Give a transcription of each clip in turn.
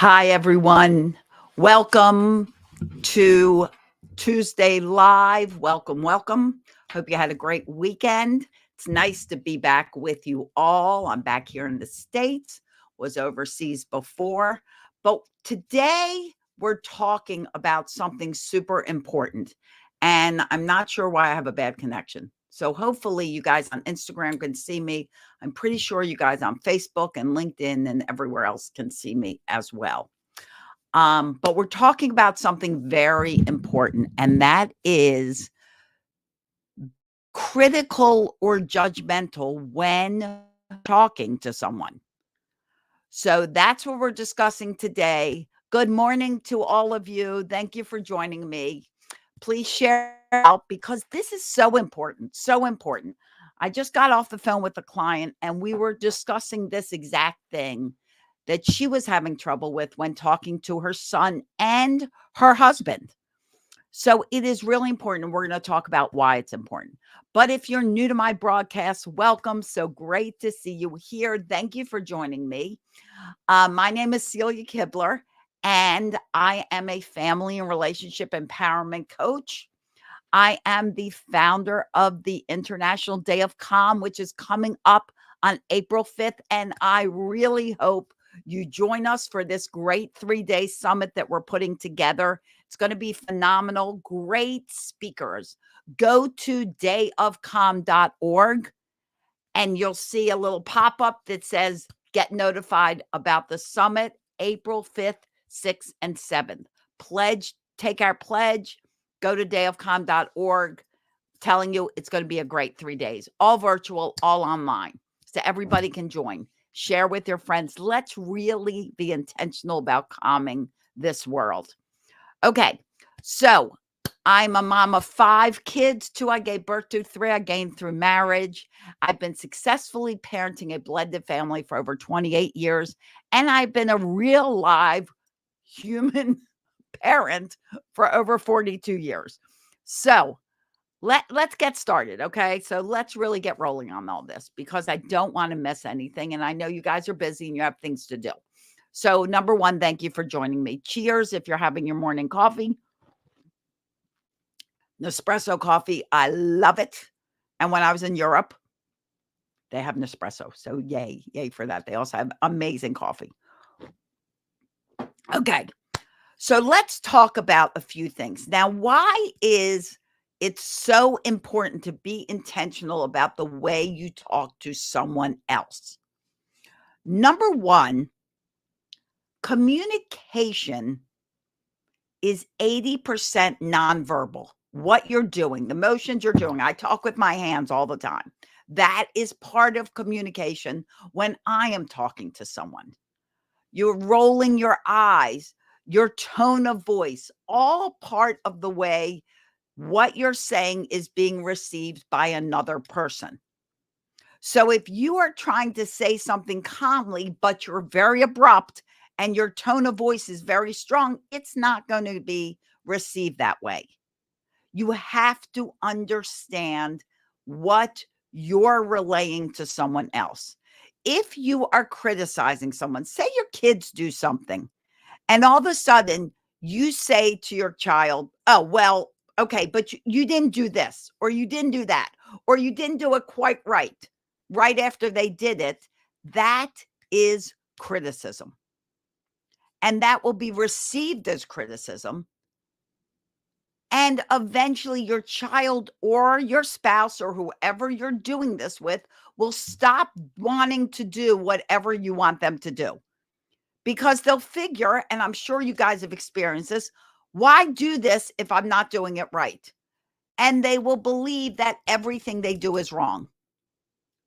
Hi, everyone. Welcome to Tuesday Live. Welcome. Hope you had a great weekend. It's nice to be back with you all. I'm back here in the States, was overseas before. But today we're talking about something super important. And I'm not sure why I have a bad connection. So hopefully you guys on Instagram can see me. I'm pretty sure you guys on Facebook and LinkedIn and everywhere else can see me as well. But we're talking about something very important, and that is critical or judgmental when talking to someone. So that's what we're discussing today. Good morning to all of you. Thank you for joining me. Please share out because this is so important. So important. I just got off the phone with a client and we were discussing this exact thing that she was having trouble with when talking to her son and her husband. So it is really important. And we're going to talk about why it's important. But if you're new to my broadcast, welcome. So great to see you here. Thank you for joining me. My name is Celia Kibler, and I am a family and relationship empowerment coach. I am the founder of the International Day of Calm, which is coming up on April 5th. And I really hope you join us for this great 3-day summit that we're putting together. It's going to be phenomenal. Great speakers. Go to dayofcalm.org and you'll see a little pop-up that says get notified about the summit April 5th, 6th, and 7th. Pledge, take our pledge. Go to dayofcalm.org, telling you it's going to be a great 3 days, all virtual, all online. So everybody can join. Share with your friends. Let's really be intentional about calming this world. Okay, so I'm a mom of 5 kids, 2 I gave birth to, 3 I gained through marriage. I've been successfully parenting a blended family for over 28 years, and I've been a real live human parent for over 42 years. So let's get started, okay? So let's really get rolling on all this because I don't want to miss anything, and I know you guys are busy and you have things to do. So number one, thank you for joining me. Cheers if you're having your morning coffee. Nespresso coffee, I love it. And when I was in Europe, they have Nespresso. So yay for that. They also have amazing coffee. Okay. So let's talk about a few things. Now, why is it so important to be intentional about the way you talk to someone else? Number one, communication is 80% nonverbal. What you're doing, the motions you're doing. I talk with my hands all the time. That is part of communication when I am talking to someone. You're rolling your eyes, your tone of voice, all part of the way what you're saying is being received by another person. So if you are trying to say something calmly, but you're very abrupt and your tone of voice is very strong, it's not going to be received that way. You have to understand what you're relaying to someone else. If you are criticizing someone, say your kids do something, and all of a sudden you say to your child, oh, well, okay, but you didn't do this, or you didn't do that, or you didn't do it quite right after they did it, that is criticism. And that will be received as criticism. And eventually your child or your spouse or whoever you're doing this with will stop wanting to do whatever you want them to do. Because they'll figure, and I'm sure you guys have experienced this, why do this if I'm not doing it right? And they will believe that everything they do is wrong,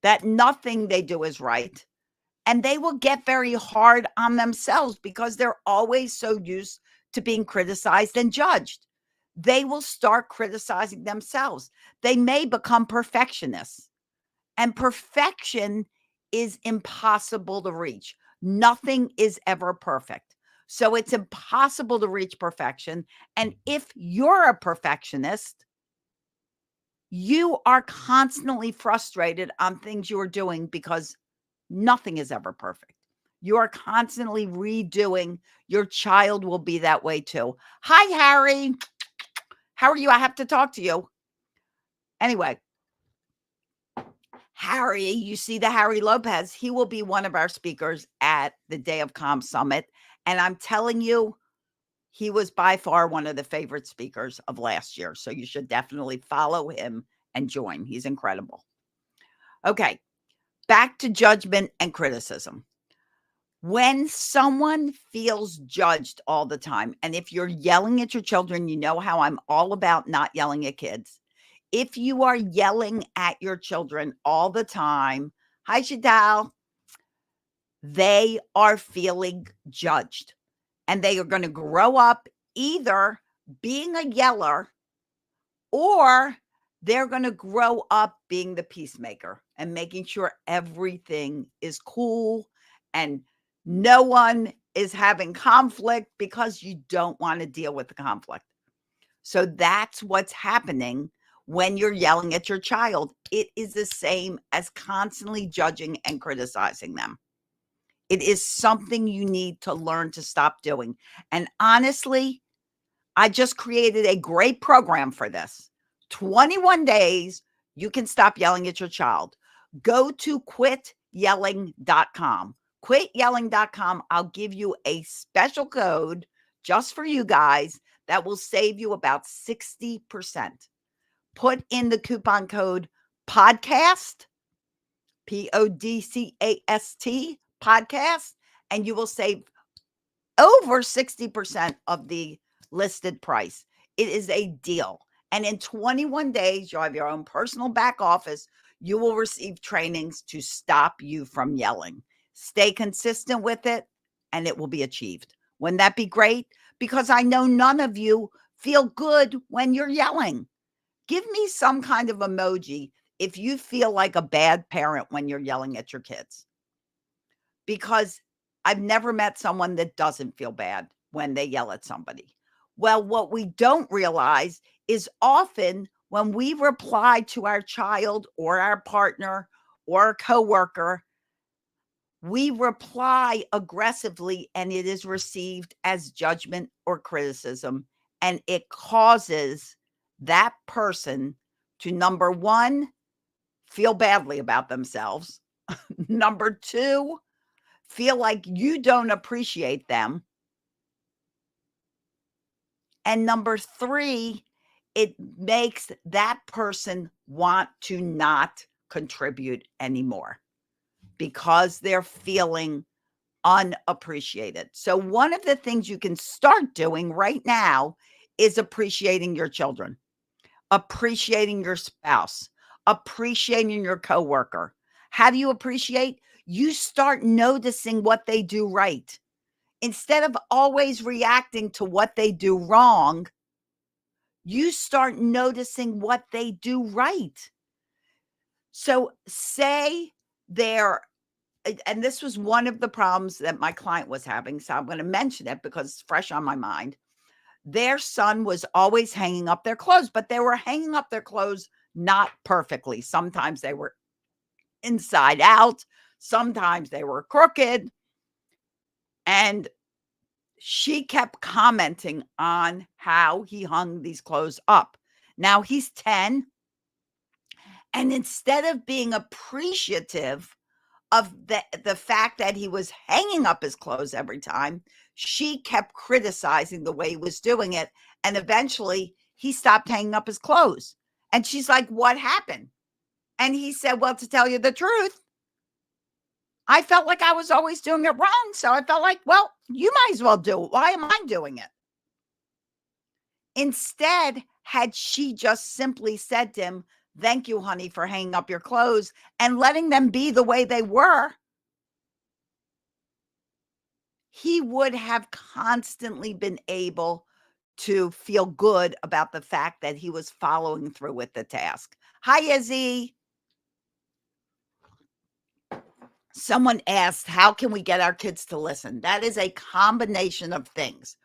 that nothing they do is right. And they will get very hard on themselves because they're always so used to being criticized and judged. They will start criticizing themselves. They may become perfectionists. And perfection is impossible to reach. Nothing is ever perfect. So it's impossible to reach perfection. And if you're a perfectionist, you are constantly frustrated on things you are doing because nothing is ever perfect. you are constantly redoing, your child will be that way too. Hi, Harry. How are you? I have to talk to you. Anyway, Harry, you see the Harry Lopez, he will be one of our speakers at the Day of Calm Summit. And I'm telling you, he was by far one of the favorite speakers of last year. So you should definitely follow him and join. He's incredible. Okay, back to judgment and criticism. When someone feels judged all the time, and if you're yelling at your children, you know how I'm all about not yelling at kids. If you are yelling at your children all the time, hi, Shadal, they are feeling judged and they are going to grow up either being a yeller or they're going to grow up being the peacemaker and making sure everything is cool and no one is having conflict because you don't want to deal with the conflict. So that's what's happening when you're yelling at your child. It is the same as constantly judging and criticizing them. It is something you need to learn to stop doing. And honestly, I just created a great program for this. 21 days, you can stop yelling at your child. Go to quityelling.com. Quityelling.com. I'll give you a special code just for you guys that will save you about 60%. Put in the coupon code podcast, PODCAST, podcast, and you will save over 60% of the listed price. It is a deal. And in 21 days, you'll have your own personal back office. You will receive trainings to stop you from yelling. Stay consistent with it, and it will be achieved. Wouldn't that be great? Because I know none of you feel good when you're yelling. Give me some kind of emoji if you feel like a bad parent when you're yelling at your kids. Because I've never met someone that doesn't feel bad when they yell at somebody. Well, what we don't realize is often when we reply to our child or our partner or a coworker, we reply aggressively and it is received as judgment or criticism. And it causes that person to, number one, feel badly about themselves. Number two, feel like you don't appreciate them. And number three, it makes that person want to not contribute anymore because they're feeling unappreciated. So one of the things you can start doing right now is appreciating your children, appreciating your spouse, appreciating your coworker. How do you appreciate? You start noticing what they do right. Instead of always reacting to what they do wrong, you start noticing what they do right. So say they're, and this was one of the problems that my client was having. So I'm going to mention it because it's fresh on my mind. Their son was always hanging up their clothes, but they were hanging up their clothes not perfectly. Sometimes they were inside out. Sometimes they were crooked. And she kept commenting on how he hung these clothes up. Now he's 10. And instead of being appreciative of the fact that he was hanging up his clothes every time, she kept criticizing the way he was doing it. And eventually he stopped hanging up his clothes. And she's like, what happened? And he said, well, to tell you the truth, I felt like I was always doing it wrong. So I felt like, well, you might as well do it. Why am I doing it? Instead, had she just simply said to him, thank you, honey, for hanging up your clothes and letting them be the way they were, he would have constantly been able to feel good about the fact that he was following through with the task. Hi, Izzy. Someone asked, how can we get our kids to listen? That is a combination of things.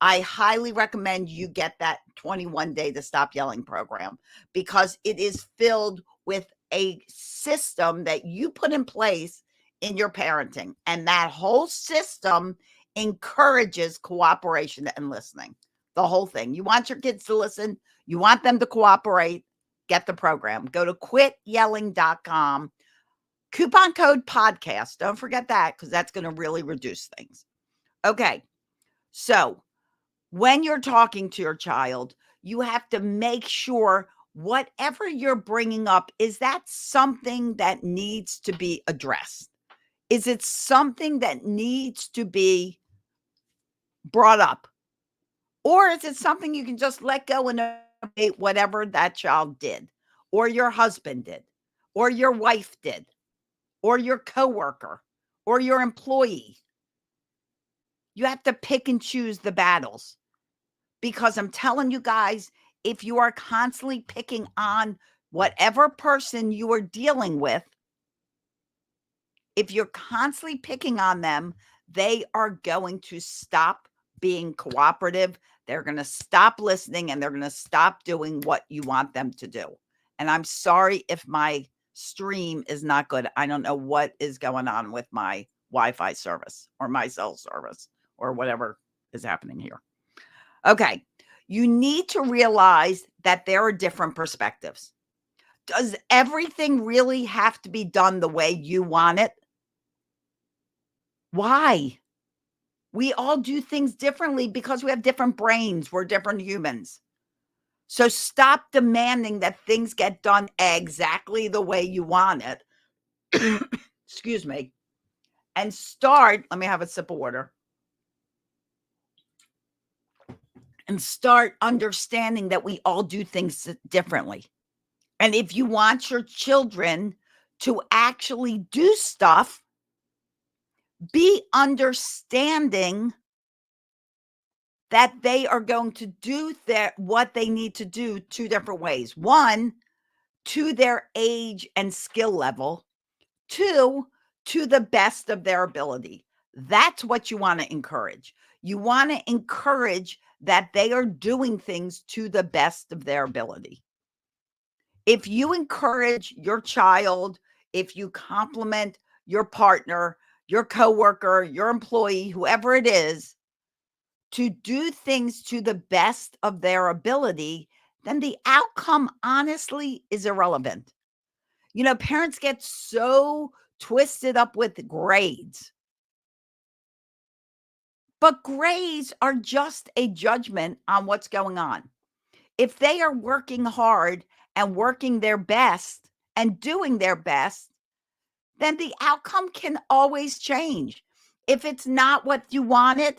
I highly recommend you get that 21 Day to Stop Yelling program because it is filled with a system that you put in place in your parenting. And that whole system encourages cooperation and listening. The whole thing. You want your kids to listen, you want them to cooperate, get the program. Go to quityelling.com. Coupon code podcast. Don't forget that because that's going to really reduce things. Okay. So when you're talking to your child, you have to make sure whatever you're bringing up, is that something that needs to be addressed? Is it something that needs to be brought up? Or is it something you can just let go and obey whatever that child did, or your husband did, or your wife did, or your coworker, or your employee? You have to pick and choose the battles. Because I'm telling you guys, if you are constantly picking on whatever person you are dealing with, if you're constantly picking on them, they are going to stop being cooperative. They're going to stop listening and they're going to stop doing what you want them to do. And I'm sorry if my stream is not good. I don't know what is going on with my Wi-Fi service or my cell service or whatever is happening here. Okay. You need to realize that there are different perspectives. Does everything really have to be done the way you want it? Why? We all do things differently because we have different brains. We're different humans. So stop demanding that things get done exactly the way you want it. Excuse me. And start, let me have a sip of water. And start understanding that we all do things differently. And if you want your children to actually do stuff, be understanding that they are going to do what they need to do 2 different ways. 1, to their age and skill level. 2, to the best of their ability. That's what you want to encourage. You want to encourage that they are doing things to the best of their ability. If you encourage your child, if you compliment your partner, your coworker, your employee, whoever it is, to do things to the best of their ability, then the outcome honestly is irrelevant. You know, parents get so twisted up with grades, but grades are just a judgment on what's going on. If they are working hard and working their best and doing their best, then the outcome can always change. If it's not what you wanted,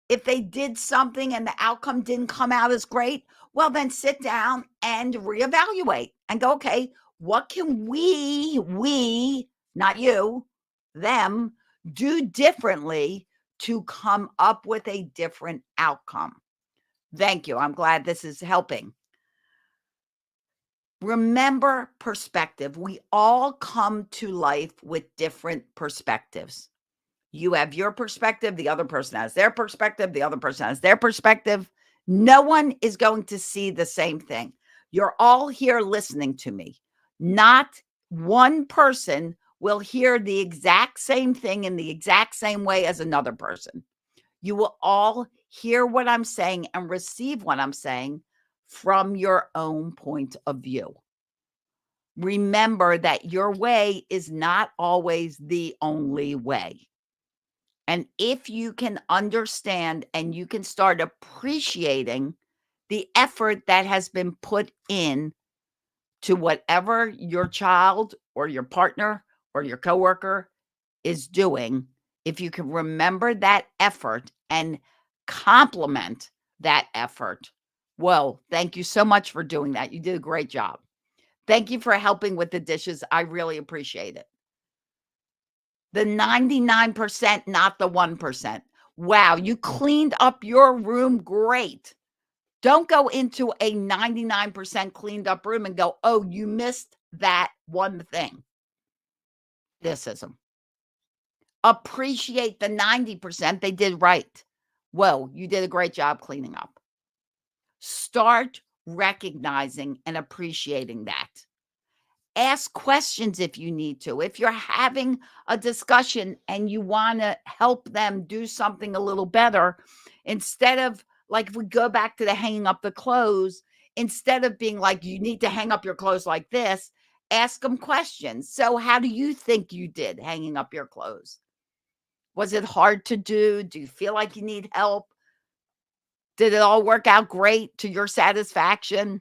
if they did something and the outcome didn't come out as great, well, then sit down and reevaluate and go, okay, what can we, not you, them, do differently to come up with a different outcome? Thank you. I'm glad this is helping. Remember perspective. We all come to life with different perspectives. You have your perspective, the other person has their perspective, the other person has their perspective. No one is going to see the same thing. You're all here listening to me. Not one person will hear the exact same thing in the exact same way as another person. You will all hear what I'm saying and receive what I'm saying from your own point of view. Remember that your way is not always the only way. And if you can understand and you can start appreciating the effort that has been put in to whatever your child or your partner or your coworker is doing, if you can remember that effort and compliment that effort, well, thank you so much for doing that. You did a great job. Thank you for helping with the dishes. I really appreciate it. The 99%, not the 1%. Wow, you cleaned up your room great. Don't go into a 99% cleaned up room and go, oh, you missed that one thing. Criticism. Appreciate the 90% they did right. Whoa, you did a great job cleaning up. Start recognizing and appreciating that. Ask questions if you need to. If you're having a discussion and you want to help them do something a little better, instead of like if we go back to the hanging up the clothes, instead of being like, you need to hang up your clothes like this, ask them questions. So, how do you think you did hanging up your clothes? Was it hard to do? Do you feel like you need help? Did it all work out great to your satisfaction?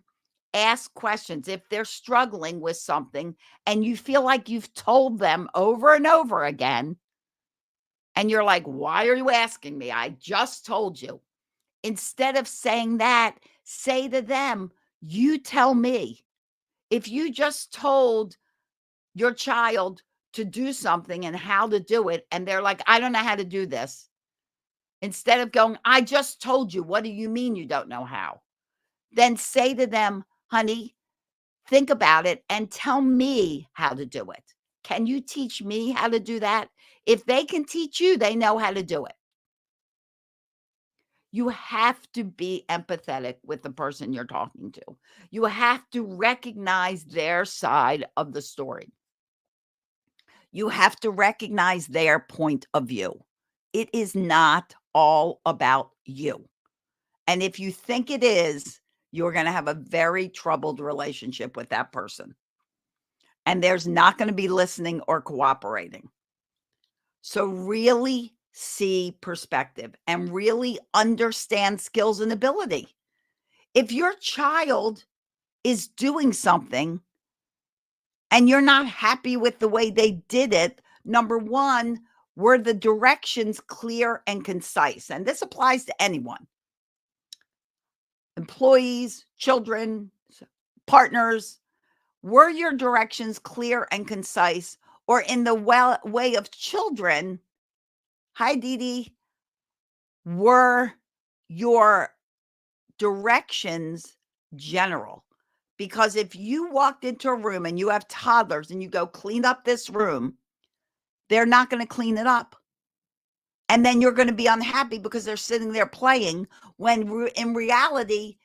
Ask questions. If they're struggling with something and you feel like you've told them over and over again, and you're like, why are you asking me? I just told you. Instead of saying that, say to them, you tell me. If you just told your child to do something and how to do it, and they're like, I don't know how to do this. Instead of going, I just told you, what do you mean you don't know how? Then say to them, honey, think about it and tell me how to do it. Can you teach me how to do that? If they can teach you, they know how to do it. You have to be empathetic with the person you're talking to. You have to recognize their side of the story. You have to recognize their point of view. It is not all about you. And if you think it is, you're going to have a very troubled relationship with that person. And there's not going to be listening or cooperating. So really see perspective and really understand skills and ability. If your child is doing something and you're not happy with the way they did it, number one, were the directions clear and concise? And this applies to anyone, employees, children, partners. Were your directions clear and concise? Or in the way of children, hi, Dee Dee, were your directions general? Because if you walked into a room and you have toddlers and you go, clean up this room, they're not going to clean it up. And then you're going to be unhappy because they're sitting there playing when in reality,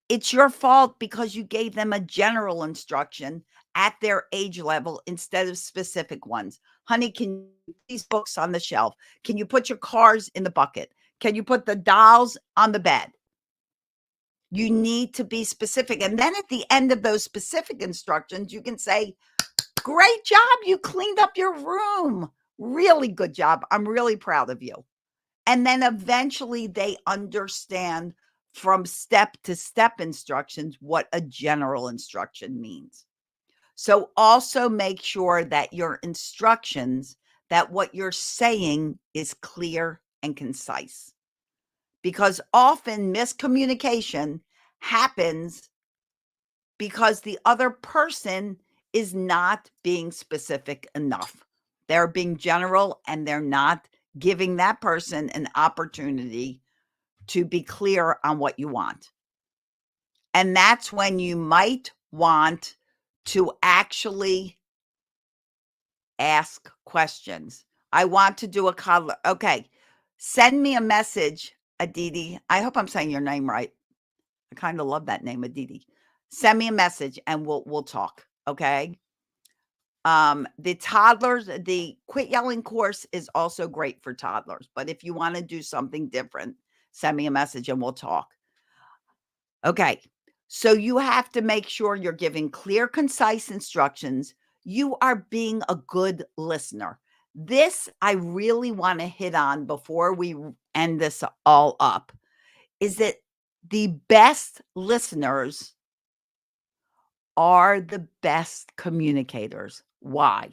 it's your fault because you gave them a general instruction at their age level instead of specific ones. Honey, can you put these books on the shelf? Can you put your cars in the bucket? Can you put the dolls on the bed? You need to be specific. And then at the end of those specific instructions, you can say, great job. You cleaned up your room. Really good job. I'm really proud of you. And then eventually they understand from step to step instructions what a general instruction means. So also make sure that your instructions, that what you're saying is clear and concise. Because often miscommunication happens because the other person is not being specific enough. They're being general and they're not giving that person an opportunity to be clear on what you want. And that's when you might want to actually ask questions. I want to do a coddler. Okay. Send me a message, Aditi. I hope I'm saying your name right. I kind of love that name, Aditi. Send me a message and we'll talk. Okay. The toddlers, the quit yelling course is also great for toddlers. But if you want to do something different, send me a message and we'll talk. Okay. So you have to make sure you're giving clear, concise instructions. You are being a good listener. This I really want to hit on before we end this all up is that the best listeners are the best communicators. Why?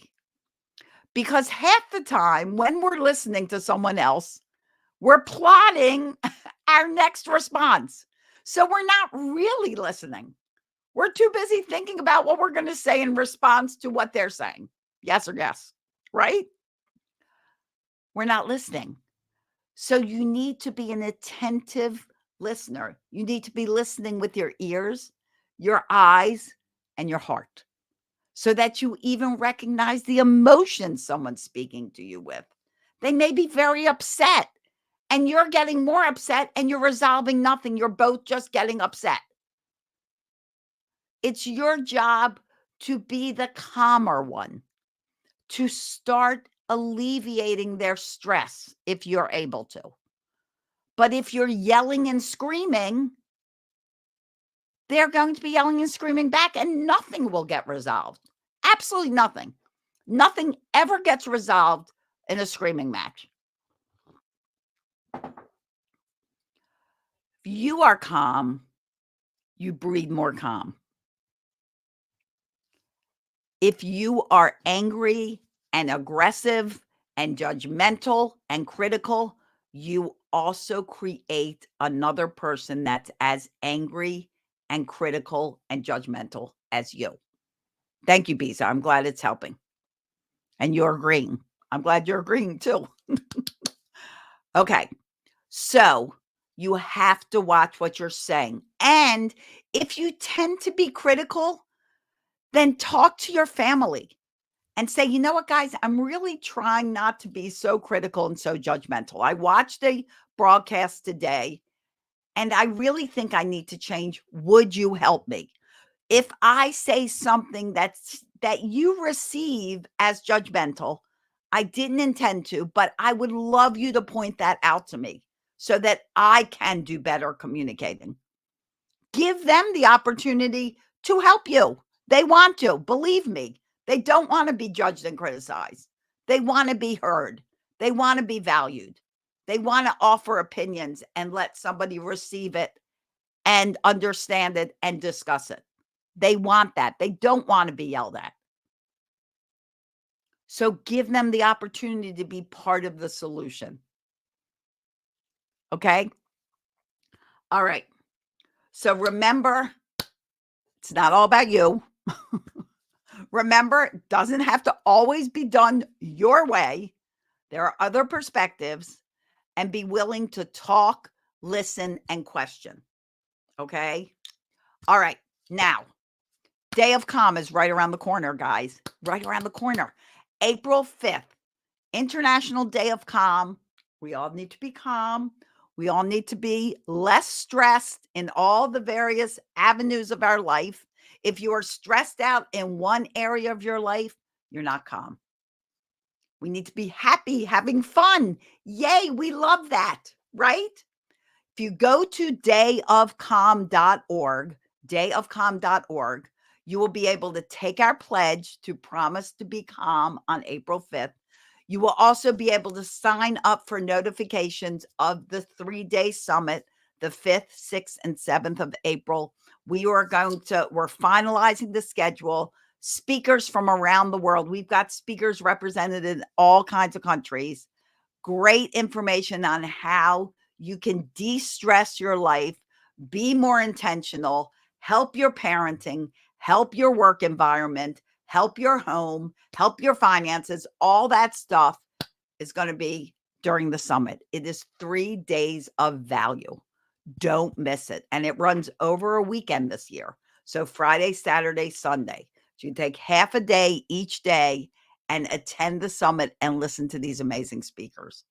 Because half the time when we're listening to someone else, we're plotting our next response. So we're not really listening. We're too busy thinking about what we're going to say in response to what they're saying. Yes or yes, right? We're not listening. So you need to be an attentive listener. You need to be listening with your ears, your eyes, and your heart so that you even recognize the emotion someone's speaking to you with. They may be very upset and you're getting more upset and you're resolving nothing. You're both just getting upset. It's your job to be the calmer one, to start alleviating their stress if you're able to. But if you're yelling and screaming, they're going to be yelling and screaming back and nothing will get resolved. Absolutely nothing. Nothing ever gets resolved in a screaming match. If you are calm, you breed more calm. If you are angry and aggressive and judgmental and critical, you also create another person that's as angry and critical and judgmental as you. Thank you, Bisa. I'm glad it's helping. And you're agreeing. I'm glad you're agreeing too. Okay. So you have to watch what you're saying. And if you tend to be critical, then talk to your family and say, you know what, guys, I'm really trying not to be so critical and so judgmental. I watched a broadcast today and I really think I need to change. Would you help me? If I say something that you receive as judgmental, I didn't intend to, but I would love you to point that out to me so that I can do better communicating. Give them the opportunity to help you. They want to, believe me. They don't want to be judged and criticized. They want to be heard. They want to be valued. They want to offer opinions and let somebody receive it and understand it and discuss it. They want that. They don't want to be yelled at. So give them the opportunity to be part of the solution. Okay? All right. So remember, it's not all about you. Remember, it doesn't have to always be done your way. There are other perspectives, and be willing to talk, listen, and question. Okay? All right. Now, Day of Calm is right around the corner, guys. Right around the corner. April 5th, International Day of Calm. We all need to be calm. We all need to be less stressed in all the various avenues of our life. If you are stressed out in one area of your life, you're not calm. We need to be happy, having fun. Yay, we love that, right? If you go to dayofcalm.org, you will be able to take our pledge to promise to be calm on April 5th. You will also be able to sign up for notifications of the 3-day summit, the 5th, 6th, and 7th of April. We're finalizing the schedule. Speakers from around the world. We've got speakers represented in all kinds of countries. Great information on how you can de-stress your life, be more intentional, help your parenting, help your work environment, help your home, help your finances. All that stuff is going to be during the summit. It is 3 days of value. Don't miss it. And it runs over a weekend this year. So Friday, Saturday, Sunday. So you take half a day each day and attend the summit and listen to these amazing speakers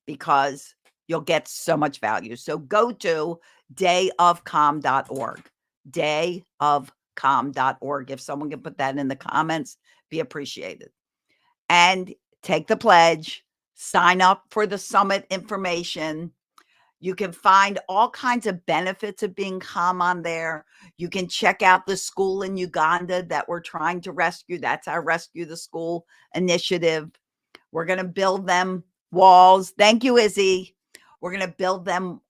because you'll get so much value. So go to dayofcalm.org. Dayofcalm.org. If someone can put that in the comments, be appreciated. And take the pledge, sign up for the summit information. You can find all kinds of benefits of being calm on there. You can check out the school in Uganda that we're trying to rescue. That's our Rescue the School initiative. We're going to build them walls. Thank you, Izzy. We're going to build them,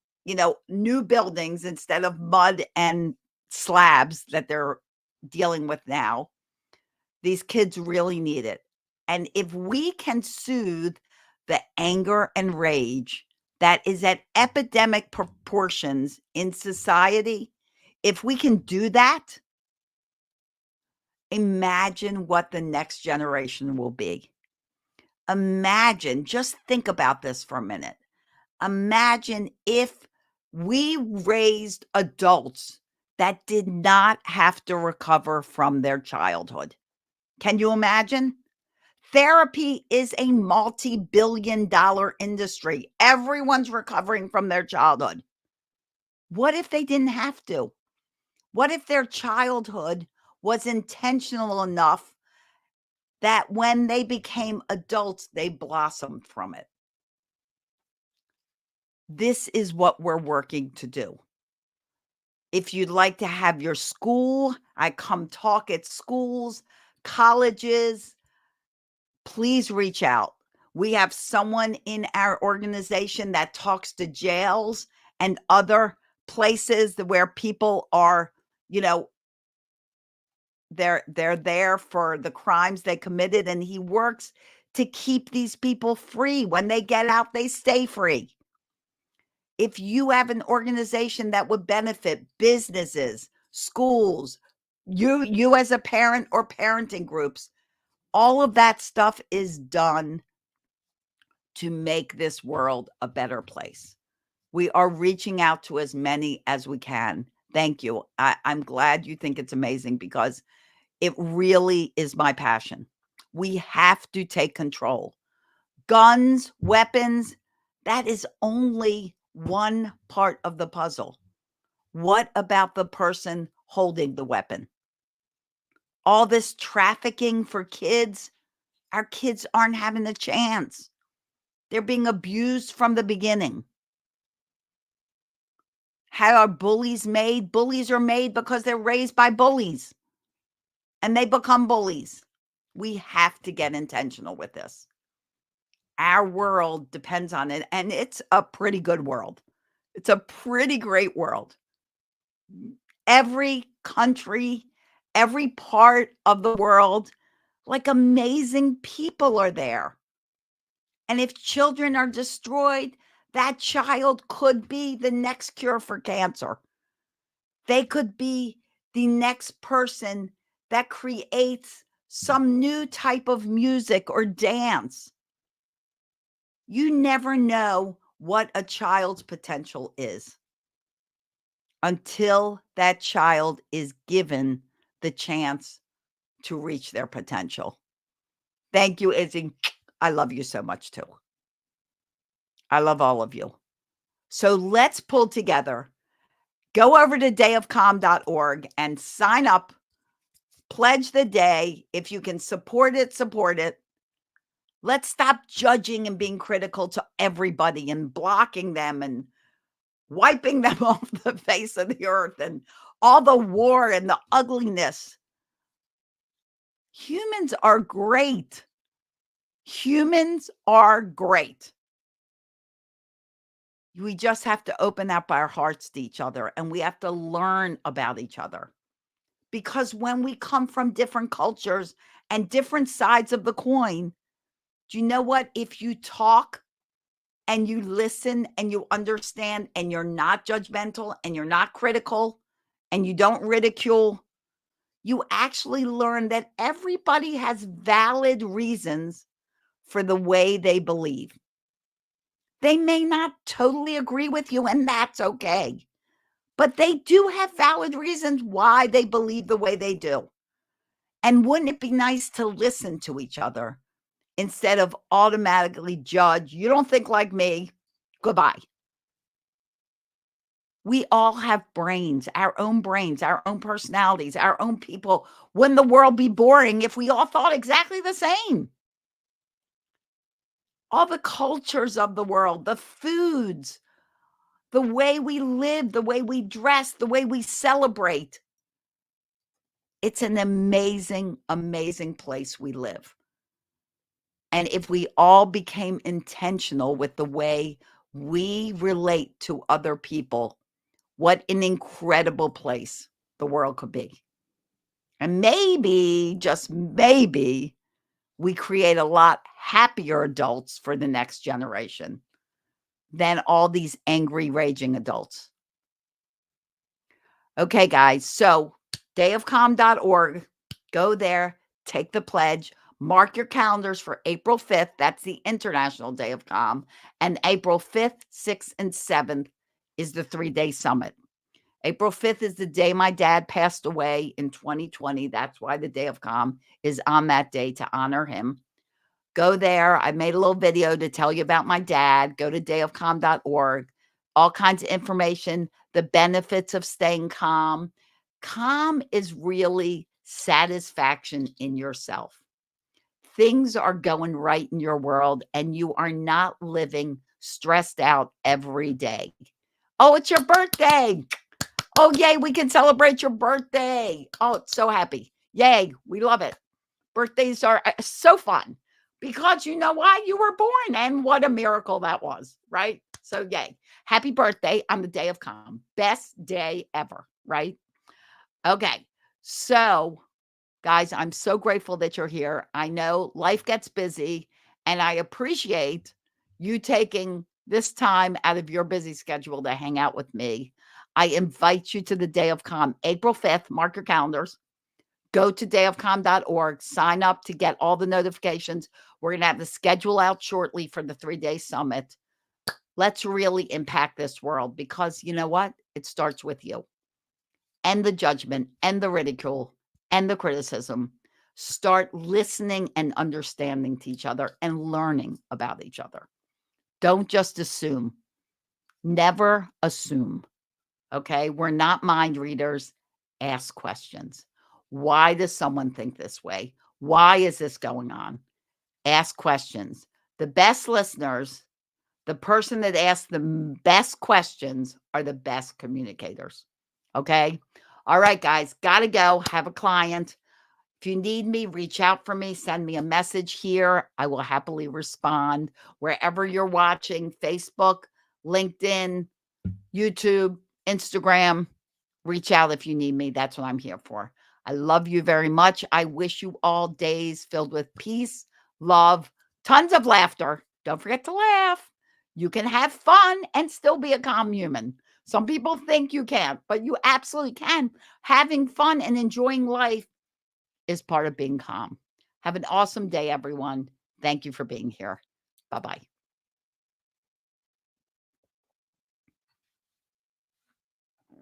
new buildings instead of mud and slabs that they're dealing with now. These kids really need it. And if we can soothe the anger and rage that is at epidemic proportions in society, if we can do that, imagine what the next generation will be. Imagine, just think about this for a minute. Imagine if we raised adults that did not have to recover from their childhood. Can you imagine? Therapy is a multi-billion-dollar industry. Everyone's recovering from their childhood. What if they didn't have to? What if their childhood was intentional enough that when they became adults, they blossomed from it. This is what we're working to do. If you'd like to have your school, I come talk at schools, colleges, please reach out. We have someone in our organization that talks to jails and other places where people are, you know, they're there for the crimes they committed, and he works to keep these people free. When they get out, they stay free. If you have an organization that would benefit businesses, schools, you as a parent or parenting groups, all of that stuff is done to make this world a better place. We are reaching out to as many as we can. Thank you. I'm glad you think it's amazing because it really is my passion. We have to take control. Guns, weapons, that is only one part of the puzzle. What about the person holding the weapon? All this trafficking for kids, our kids aren't having a chance. They're being abused from the beginning. How are bullies made? Bullies are made because they're raised by bullies and they become bullies. We have to get intentional with this. Our world depends on it, and it's a pretty good world. It's a pretty great world. Every country, every part of the world, like amazing people are there. And if children are destroyed, that child could be the next cure for cancer. They could be the next person that creates some new type of music or dance. You never know what a child's potential is until that child is given the chance to reach their potential. Thank you, Izzy. I love you so much too. I love all of you. So let's pull together. Go over to dayofcalm.org and sign up. Pledge the day. If you can support it, support it. Let's stop judging and being critical to everybody and blocking them and wiping them off the face of the earth and all the war and the ugliness. Humans are great. Humans are great. We just have to open up our hearts to each other, and we have to learn about each other. Because when we come from different cultures and different sides of the coin, do you know what? If you talk and you listen and you understand and you're not judgmental and you're not critical and you don't ridicule, you actually learn that everybody has valid reasons for the way they believe. They may not totally agree with you, and that's okay. But they do have valid reasons why they believe the way they do. And wouldn't it be nice to listen to each other instead of automatically judge? You don't think like me. Goodbye. We all have brains, our own personalities, our own people. Wouldn't the world be boring if we all thought exactly the same? All the cultures of the world, the foods, the way we live, the way we dress, the way we celebrate. It's an amazing, amazing place we live. And if we all became intentional with the way we relate to other people, what an incredible place the world could be. And maybe, just maybe, we create a lot happier adults for the next generation than all these angry, raging adults. Okay, guys. So dayofcalm.org, go there, take the pledge, mark your calendars for April 5th. That's the International Day of Calm. And April 5th, 6th, and 7th is the 3-day summit. April 5th is the day my dad passed away in 2020. That's why the Day of Calm is on that day, to honor him. Go there. I made a little video to tell you about my dad. Go to dayofcalm.org. All kinds of information, the benefits of staying calm. Calm is really satisfaction in yourself. Things are going right in your world and you are not living stressed out every day. Oh, it's your birthday. Oh, yay, we can celebrate your birthday. Oh, so happy. Yay, we love it. Birthdays are so fun because you know why? You were born and what a miracle that was, right? So, yay. Happy birthday on the day of calm. Best day ever, right? Okay. So, guys, I'm so grateful that you're here. I know life gets busy, and I appreciate you taking this time out of your busy schedule to hang out with me. I invite you to the Day of Calm, April 5th. Mark your calendars. Go to dayofcalm.org, sign up to get all the notifications. We're going to have the schedule out shortly for the 3-day summit. Let's really impact this world because you know what? It starts with you and the judgment and the ridicule and the criticism. Start listening and understanding to each other and learning about each other. Don't just assume. Never assume. Okay? We're not mind readers. Ask questions. Why does someone think this way? Why is this going on? Ask questions. The best listeners, the person that asks the best questions, are the best communicators. Okay? All right, guys, got to go. Have a client. If you need me, reach out for me. Send me a message here. I will happily respond wherever you're watching, Facebook, LinkedIn, YouTube, Instagram. Reach out if you need me. That's what I'm here for. I love you very much. I wish you all days filled with peace, love, tons of laughter. Don't forget to laugh. You can have fun and still be a calm human. Some people think you can't, but you absolutely can. Having fun and enjoying life is part of being calm. Have an awesome day, everyone. Thank you for being here. Bye-bye.